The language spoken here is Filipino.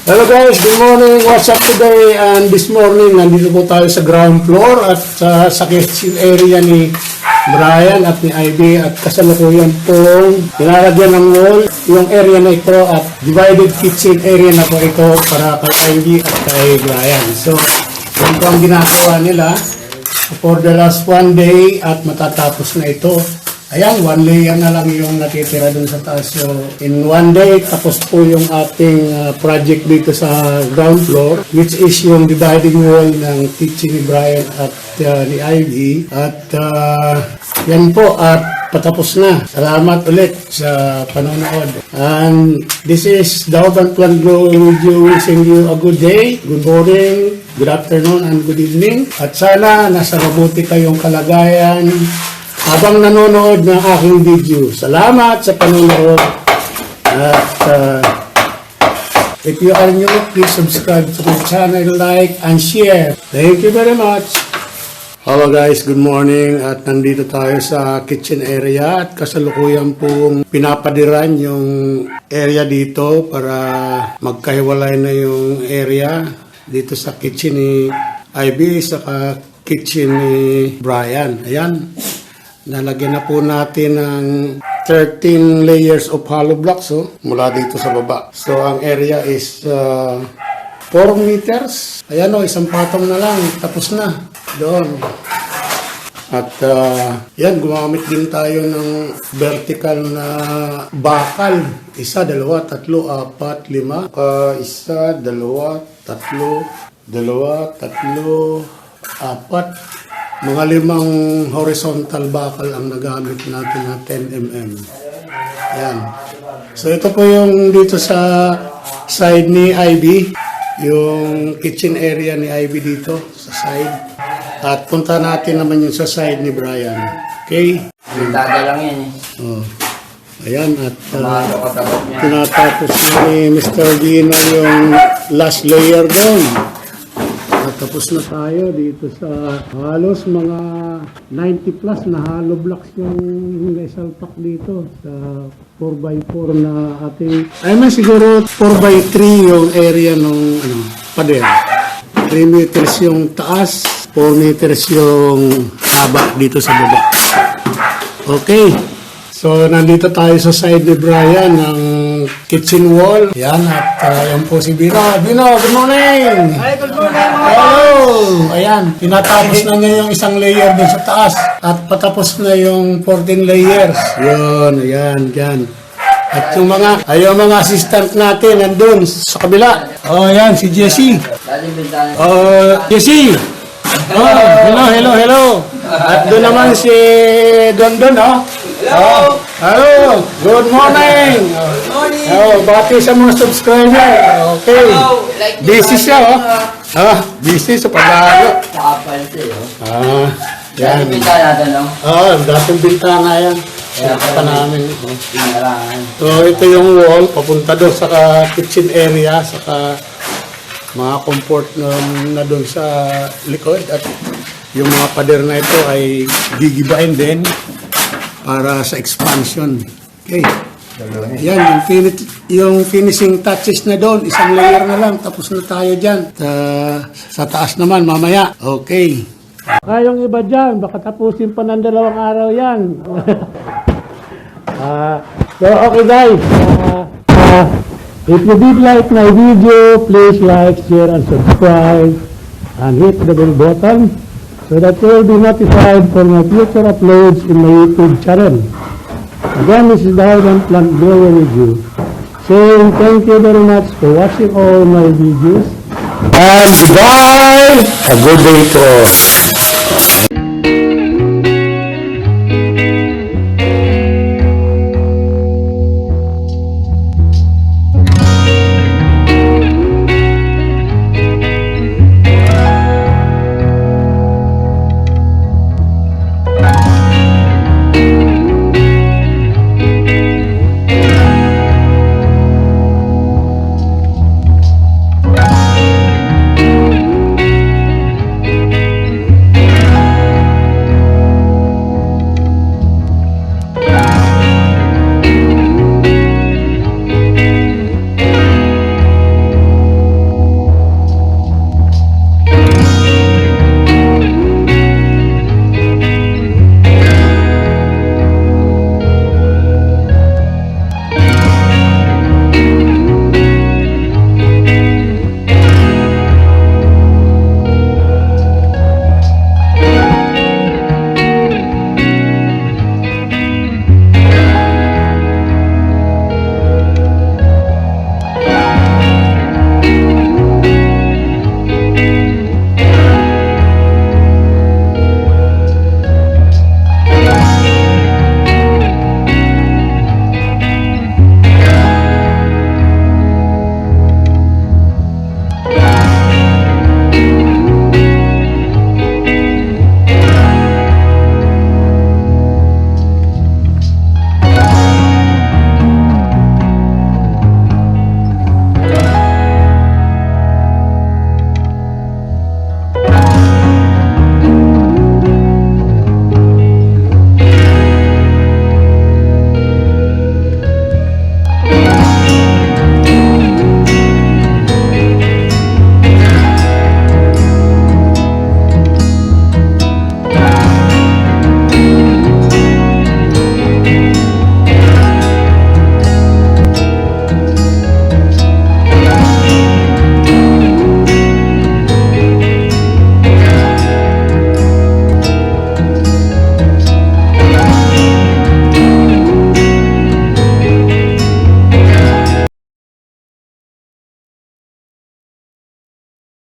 Hello guys, good morning. What's up today? And this morning, nandito po tayo sa ground floor at sa kitchen area ni Brian at ni Ivy at kasalukuyan pong nilalagyan ng wall yung area na ito at divided kitchen area na po ito para kay Ivy at kay Brian. So, yan po ang ginagawa nila for the last one day at matatapos na ito. Ayan, one layer na lang yung natitira dun sa taas. So, in one day, tapos po yung ating project dito sa ground floor, which is yung dividing wall ng kitchen ni Brian at ni Ivy. At yan po, at patapos na. Salamat ulit sa panonood. And this is the Urban Plan Glow with you, wishing you a good day, good morning, good afternoon, and good evening. At sana nasa mabuti kayong kalagayan habang nanonood ng aking video. Salamat sa panonood. At if you are new, please subscribe to my channel, like, and share. Thank you very much. Hello guys, good morning. At nandito tayo sa kitchen area at kasalukuyan pong pinapadiran yung area dito para magkahiwalay na yung area dito sa kitchen ni Ivy sa kitchen ni Brian. Ayan. Nalagyan na po natin ng 13 layers of hollow blocks mula dito sa baba. So, ang area is 4 meters. Ayan isang patong na lang. Tapos na. Doon. At yan, gumamit din tayo ng vertical na bakal. 1, 2, 3, 4, 5. 1, 2, 3, 4. Mga 5 horizontal bakal ang nagamit natin na 10 mm. Yan. So ito po yung dito sa side ni Ivy, yung kitchen area ni Ivy dito sa side. At punta natin naman yung sa side ni Brian. Okay? Bintada lang yan Oh. Ayan, at tinatapos ni Mr. Gino yung last layer doon. At tapos na tayo dito sa halos mga 90 plus na hollow blocks yung naisalpak dito sa 4x4 na ating, ay man siguro 4x3 yung area ng pader. 3 meters yung taas, 4 meters yung haba dito sa baba. Okay. So, nandito tayo sa side ni Brian ng kitchen wall. Yan, at yan po si Bino. Bino, good morning! Hi, good morning mga Hello! Ayan, tinatapos na niya yung isang layer din sa taas. At patapos na yung 14 layers. Yun, ayan, dyan. At yung mga assistant natin nandun sa kabila. Oh, ayan, si Jessie. Jessie! Oh, hello. At doon naman si Don, Hello! Hello! Good morning! Good morning! Bati sa mga subscriber. Okay. Busy siya, busy sa pag-aaral. Nakapal siya, Yan. Dating bintana natin, no? Dating bintana yan. Kaya pa namin. Pinarangan. So, ito yung wall. Papunta doon sa kitchen area. Saka mga comfort na doon sa likod. At yung mga pader na ito ay gigibain din para sa expansion. Okay. Yan, yung finishing touches na doon, isang layer na lang, tapos na tayo dyan. Sa taas naman, mamaya. Okay. Kayong iba dyan, baka tapusin pa ng 2 araw yan. So, okay guys. If you did like my video, please like, share, and subscribe. And hit the bell button so that you will be notified for my future uploads in my YouTube channel. Again, this is the Urban Plan Glow with you. Saying thank you very much for watching all my videos. And goodbye! A good day to all.